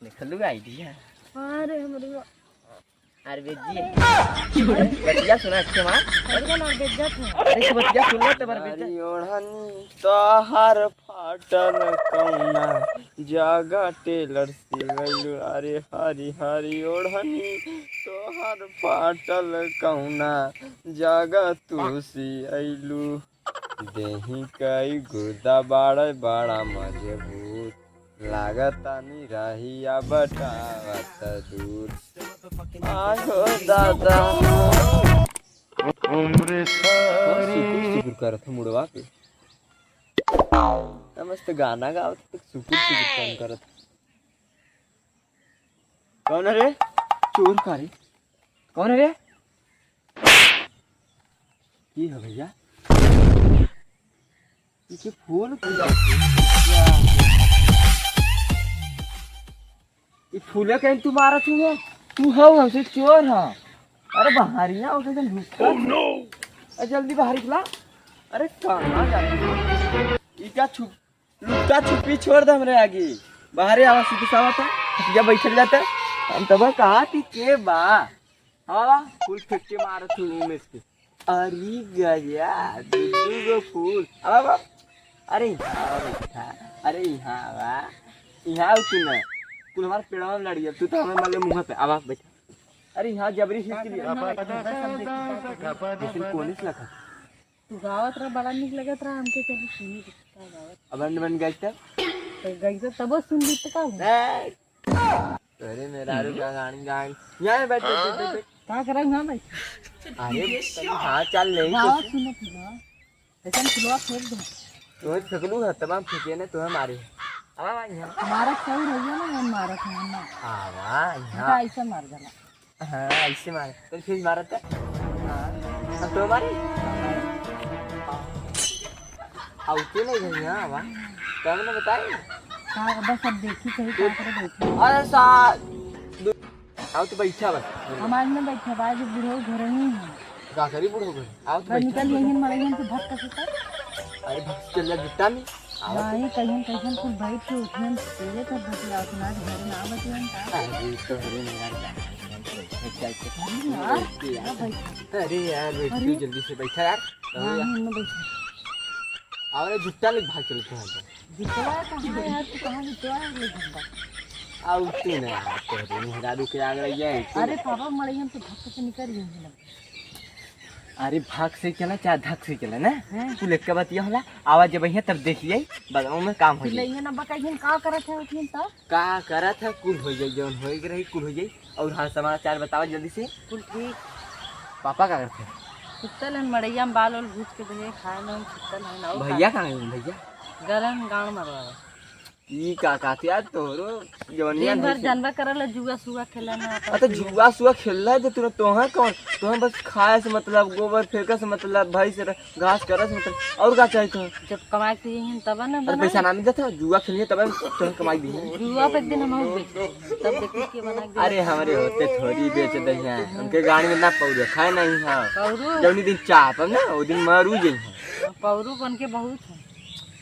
निकलू आइडिया। अरे हमरे अरे बेजी बतिया सुना अच्छे मां। अरे ना बेइज्जत है। अरे बतिया सुन ले तबर बेजी। ओढ़नी तोहर फाटल कौना जागा टेलर सिवैलू। अरे हरी हरी ओढ़नी तोहर फाटल कौना जागा तू सियलू। देही कई गुदा बाड़ा बड़ा मजबूत लागता नी रहिया बटावत दूर। आयो दादा उम्र सारी सुकुर करत मुड़वा पे मस्त गाना गावत तो सुकुर कौन करत। कौन है रे? चोर का रे? कौन है रे? की है भैया? ये फूल पूजा ये फूले कहीं तू मारा तू हो हमसे चोर है। अरे बाहरिया उसे तो घुसका। अरे जल्दी बाहर निकला। अरे कहाँ जा रही? इका लुका छुपी छोड़ दे हमरे आगे। बाहर आवा सीधे सावा था या बैठ जाता हम तब कहा थी के बा। हाँ फूल फेंक के मारा तू मुंह में से। अरे गया दूधू फूल अब अरे यहाँ अरे यहाँ तू ना तू हमारे पेड़वा में लड़ी तू तो हमें माले मुँह पे आवाज बैठा। अरे यहाँ जबरी खींच के कोने से लगा तू गावत रहा बड़ा निक लगत रहा हमके। चल सुनी का गावत अब बन गई तो तब सुन ली तो का। अरे मेरा रुका गाड़ी यहाँ बैठ क्या करेंगे हम भाई? अरे हाँ चल ले गावत सुनो फिर ऐसा फुलवा फेंक दो। तुम्हें फेंकलू है तमाम फेंके ने तुम्हें मारे मारा सही रही है ना मारा था आवा ऐसा मार देना। हाँ ऐसे मारे तो फिर मारा था। हाँ तो मारे आउटे नहीं गई यहाँ आवा तब ने बताई। हाँ बस अब देखी सही क्या करे देखी। अरे साथ आओ तो बैठा बस हमारे में बैठा बाज बुढ़ो घर ही है का करी बुढ़ो घर आओ तो निकल यहीं मरे हम तो भटक सकता। अरे भक्त चल जा जुटा में नहीं कहीं कुल बैठ के उठने तेरे तो बतिया सुना घर ना बतिया अरे तो हरे मेरा अरे यार बैठ जल्दी से बैठा यार। अरे जुटा ले भाग चल जितवा कहां यार तू कहां जितवा ले घंटा आओ तू ना तेरे मेरा रुक आ गई है। अरे पापा मरे हम तो भटक से निकल गए। अरे भाग से चला चाहे धक से चला ना तू लेके बतिया होला आवाज जब है तब देखिए बगाओ में काम हो जाए ना बकाइन का करत है उठिन तब का करत है कुल हो जाए जौन हो रही कुल हो जाए। और हाँ समाचार बताओ जल्दी से। कुल ठीक पापा का करते हैं सुतल है मड़ैया में बाल वाल भूज के दे खाए में सुतल है ना। भैया कहाँ है भैया? गरम गांव मरवा ई का कातिया तोरो जवनिया दिन भर जानवा करल जुआ सुआ खेला ना। तो जुआ सुआ खेलना है तो तोहा कौन तोहा बस खाए से मतलब गोबर फेंके से मतलब भाई से घास करे से मतलब और का चाहिए तो जब कमाई के यहीं तब ना और पैसा ना मिल जाता जुआ खेलिए तब तो कमाई दी जुआ पे एक दिन हम बेच तब देखी के बना। अरे हमारे होते थोड़ी बेच दे हैं उनके गाड़ी में ना पौरे खाए नहीं हां पौरू जौनी दिन चाप ना वो दिन मरू जे पौरू बन के बहुत है।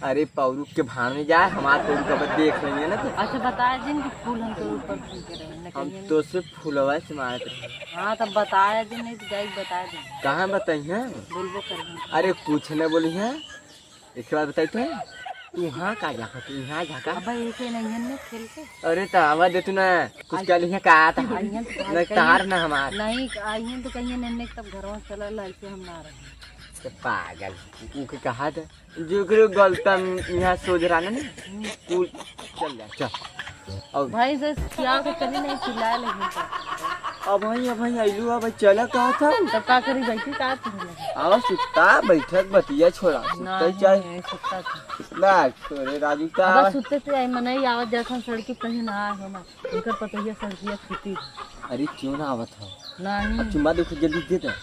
अरे पौरू के भाड़ में जाए हमारे पौरू का बस देख लेंगे ना तो। अच्छा बताया जिन कि फूल हम तो ऊपर फूल के रहे हम तो से फूलवा से मारते रहे। हाँ तब बताया जिन नहीं तो जाई बताया जिन कहाँ बताई हैं बोलबो कर। अरे कुछ न बोली है एक बार बताई तो तू यहाँ का जा तू यहाँ जाका अब ऐसे नहीं है खेल के। अरे तो आवाज दे तू ना कुछ क्या लिखा का था नहीं तार ना हमार नहीं आई तो कहीं नहीं तब घर में चलल ऐसे हम ना रहे पागल उनके कहा था जो करो गलतन यहाँ सोच रहा ना स्कूल चल जा चल और भाई से क्या को चली नहीं चिल्लाए लेकिन अब भाई आइलू अब चला कहा था तब का करी बैठी का आवा सुता बैठक बतिया छोड़ा सुता चाहे सुता था लाग तोरे राजू का बस सुते थे आई मनई आवत जैसा सड़की कहीं ना आ होना उनकर पतैया सड़किया छूटी। अरे क्यों ना आवत हो नहीं चुम्मा देखो जल्दी दे दे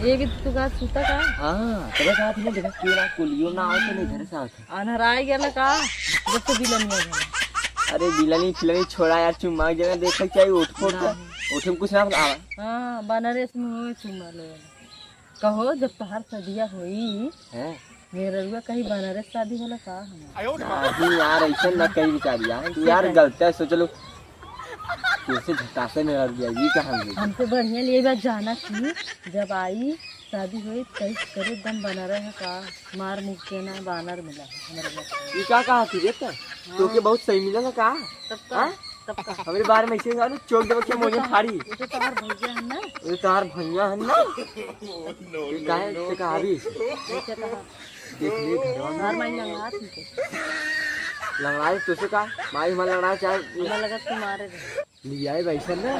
एक तो का सुता का। हां तेरे साथ में देखा क्यों ना कुलियो ना आओ तो नहीं घर से आओ अनहराई गेला का जब तो बिलनिया है। अरे बिलनी फिलनी छोड़ा यार चुम्मा जगह देखा चाहिए उठ उठ कुछ ना आवा। हां बनारस में हो चुम्मा ले कहो जब तोहार शादिया होई है मेरे रुआ कहीं बनारस शादी होला का हम यार ऐसा ना कहीं विचार यार तू यार गलत है सोच लो तुझसे झटासे में लग जाएगी कहाँ गई? हमसे बढ़िया लिए बात जाना चाहिए। जब आई शादी हुई कई करे दम बना रहे हैं का मार मुख के ना बानर मिला है हमारे में। ये क्या कहा थी देखता तो के बहुत सही मिला ना कहा तब का हाँ? तब का हमारे बारे में ऐसे जानो चोक दे के मोजे फाड़ी ये तो तुम्हार भैया है ना। ये तार भैया है ना ये काहे से कहा भी ऐसे कहा देख ले घरवा में हर महीना लगा तुमको लंगड़ाए तुझसे का माई हमारा लंगड़ा चाहे मैं लगा तुम्हारे लिया है वैसा ना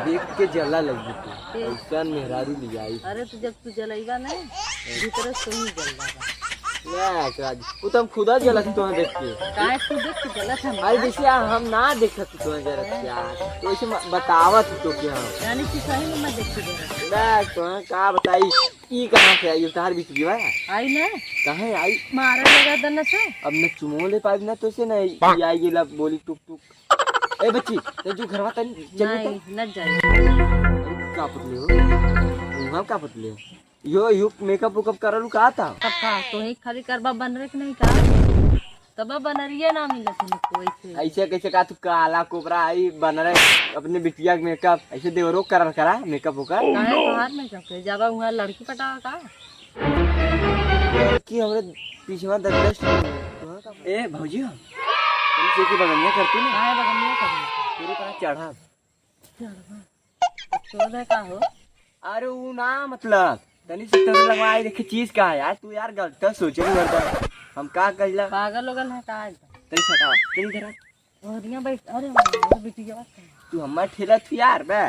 देख के जला लग गई ऐसा मेहरारू लिया है अरे तू जब तू जलाईबा ना भीतर से ही जल जाएगा। ना कराज वो तो हम खुदा जला थी तुम्हें देख के काहे तू देख के जलत है अरे जैसे हम ना देखा थी तुम्हें जरा यार तो ऐसे बतावा थी तो क्या यानी कि सही में मैं देख के जरा मैं तुम्हें का बताई ई कहाँ से आई उतार बीच गया आई ना कहाँ आई मारे लगा दन से अब मैं चुमो ले पाई ना तो से नहीं आई गेला बोली टुक टुक ए बच्ची ते जो घरवा तन चल नहीं न जाए का पुतले हो हम का पुतले हो यो मेकअप वेकअप करलू का था तब का तो ही खाली करबा बन रहे कि नहीं का तब बनरिए ना मिलत तुमको ऐसे ऐसे कैसे का तू काला कोबरा आई बन रहे अपने बिटिया के मेकअप ऐसे देवरो करा मेकअप होकर काहे बाहर में जाके जाबा वहां लड़की पटावा का कि हमरे पीछे 10 ए भौजी हम तुम से की बगनिया करती ना काहे बगनिया कर तेरे का चढ़ा तो दे का हो अरे वो ना मतलब तनी से तनी लगवाई देखे चीज का है यार तू यार गलत सोचे नहीं करता हम का कहला पागल लोगन है का तनी सटा तनी जरा ओरिया बैठ अरे मेरे बेटी के बात तू हमार ठेला थी यार बे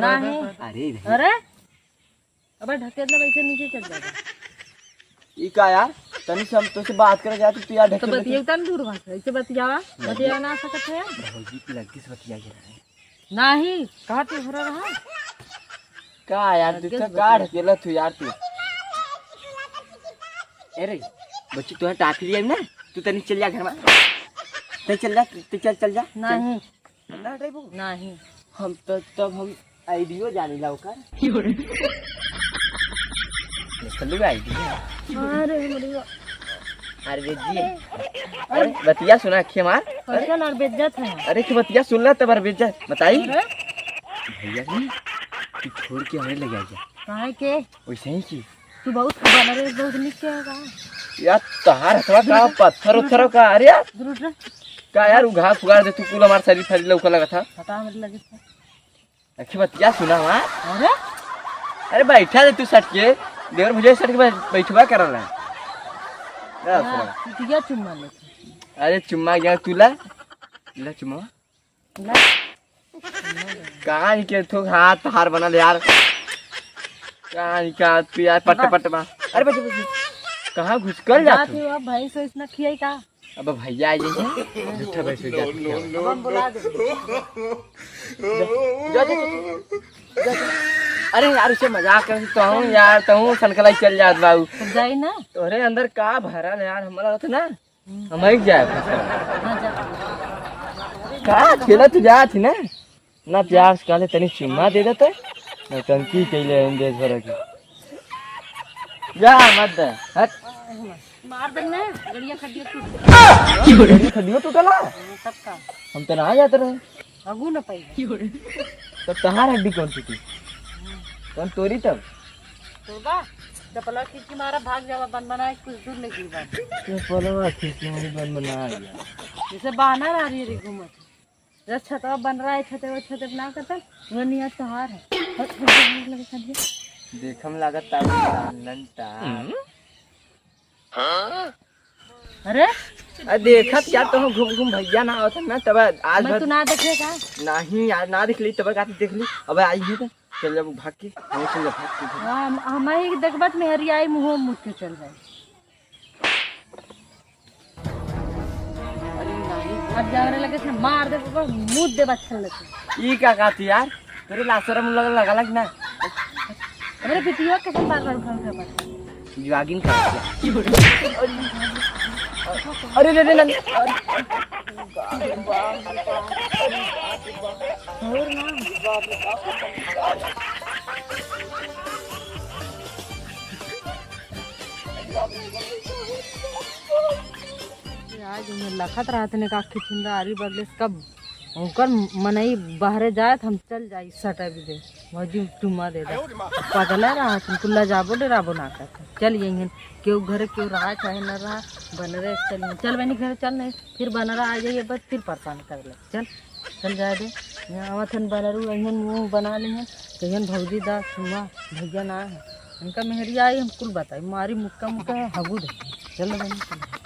नहीं अरे अरे अबे ढकेल ले वैसे नीचे चल जाएगा ई का यार तनी से हम तो से बात करे जाती तू यार तो ढके बतिया तन दूर भाग ऐसे बतिया ना सकत है भौजी की लड़की से बतिया गया नहीं कहा तू हो रहा का यार तू तो का ढकेला तू यार तू अरे बच्ची तू टाक लिया ना तू तनी चल जा घर में तनी चल जा तू चल जा नहीं ना ड्राइवर नहीं हम तो तब हम आईडियो जानी ला ओकर चलू आईडियो अरे मरियो अरे जी अरे बतिया सुना खे मार कैसे और बेइज्जत है अरे के बतिया सुन ला तब बेइज्जत बताई अरे भैया जी तू छोड़ के हमें ले जाएगा काहे के वैसे ही की तू बहुत बना रे बहुत नीचे है का यार तहार हथवा का पत्थर उत्थर का अरे यार दूर रे का यार उघा फुगार दे तू पूरा हमार शरीर फरी लौका लगा था हटा मेरे लगे था अखे बतिया सुना मार अरे अरे बैठा दे तू सट के देवर भुजे सट के बैठवा कर रहा है दिया चुम्मा ले अरे चुम्मा गया तुला ला चुम्मा ले कहाँ के थो हाथ हार बना ले यार कहाँ का तू यार पट पट मा अरे बच्चे बच्चे कहाँ घुस कर जाती जाते हो अब भाई से इसने खियाई का अब भैया आ जाइए झूठा भैंस हो जाती है अब हम बुला दे जा, जा, जा, जा। अरे यार उसे मजाक कर तो हूँ यार तो हूँ सनकलाई चल जात बाबू तो जाई ना तोरे अंदर का भरा यार हमारा होता ना हम ही जाए ना जा का खेला तू जा थी ना ना प्यार से काले तनी चुम्मा दे देते नहीं टंकी कैले देश भर की जा मत दे हट मार देना गड़िया खड्डिया टूट खदियो टूटला तब का हम तो ना जाते रहे अगू न पाई तब तहार हड्डी कौन सी थी कौन तोरी तब तो बा चपला खींच मारा भाग जावा बन बना कुछ दूर नहीं की बात तो पलवा खींच मारी बन बना गया जैसे बहाना आ रही है रे घूमत जब छतवा बन रहा है छते वो छते ना करता वो नियत तहार है देखम लागत तालन ता अरे अरे देखत यार तुम घूम घूम भैया ना आवत ना तब आज मैं भर तू ना देखे का नहीं यार ना दिख ली तब का देख ली अब आई ही तो चल जब भाग के हम चल भाग के हम ही देखबत में हरियाई मुंह मुड़ के चल जाए अब जावरे लगे से मार दे बाबा मुंह दे बच्चा लगे ई का थी यार तेरे लासरम लगा लग ना अरे बिटिया कैसे बार बार उठा उठा जॉगिंग कर अरे रे रे और ना आज मैं लखत रहते ने का खिचिंदा आरी बदले कब उनकर मनई बाहरे जाए हम चल जाई सटा भी दे मौजी टुमा दे दे पागल है रहा तुमको लजाबो डराबो ना कर चल यहीं क्यों घर क्यों रहा चाहे न रहा बन रहे चल बनी घर चल नहीं फिर बन रहा आ जाइए बस फिर परेशान कर ले चल चल जाए दे यहाँ आवथन बनरू अहन मुँह बना लें कहियन भौजी दा सुना भैया ना है उनका मेहरिया आई हम कुल बताई मारी मुक्का मुक्का है हबू दे चल बनी चल